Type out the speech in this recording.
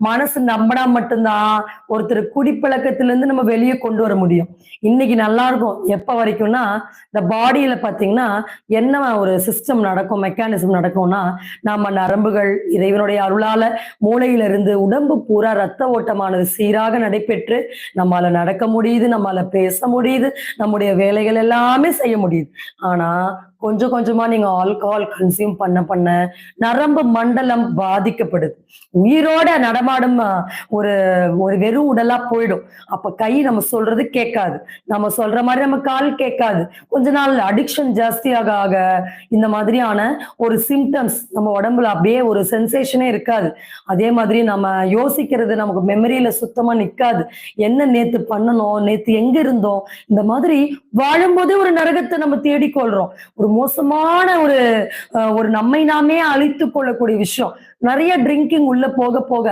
மனசு நம்பினா மட்டும்தான் ஒருத்தர் குடிப்பழக்கத்துல இருந்து நம்ம வெளியே கொண்டு வர முடியும். இன்னைக்கு நல்லா இருக்கும் எப்ப வரைக்கும்னா, இந்த பாடியில பாத்தீங்கன்னா என்ன ஒரு சிஸ்டம் நடக்கும், மெக்கானிசம் நடக்கும்னா, நம்ம நரம்புகள் இறைவனுடைய அருளால மூளையில இருந்து உடம்பு பூரா ரத்த ஓட்டமானது சீராக நடைபெற்று நம்மால நடக்க முடியுது, நம்மால பேச முடியுது, நம்முடைய வேலைகள் எல்லாமே செய்ய முடியுது. ஆனா கொஞ்சம் கொஞ்சமா நீங்க ஆல்கஹால் கன்சியூம் பண்ண பண்ண நரம்பு மண்டலம் பாதிக்கப்படுது. உயிரோட நடமாடும் ஒரு ஒரு வெறும் உடலா போயிடும். அப்ப கை நம்ம சொல்றது கேட்காது. நம்ம சொல்ற மாரி நம்ம கால் கேட்காது. கொஞ்ச நாள் அடிக்ஷன் ஜாஸ்தியாக ஆக இந்த மாதிரியான ஒரு சிம்ப்டம்ஸ் நம்ம உடம்புல அப்படியே ஒரு சென்சேஷனே இருக்காது. அதே மாதிரி நம்ம யோசிக்கிறது நமக்கு மெமரியில சுத்தமா நிக்காது. என்ன நேத்து பண்ணனோம்? நேத்து எங்க இருந்தோம்? இந்த மாதிரி வாழும்போதே ஒரு நரகத்த நம்ம தேடிக்கொள்றோம். ஒரு மோசமான ஒரு நம்மை நாமே அழித்துக் கொள்ளக்கூடிய விஷயம். நெறைய ட்ரிங்கிங் உள்ள போக போக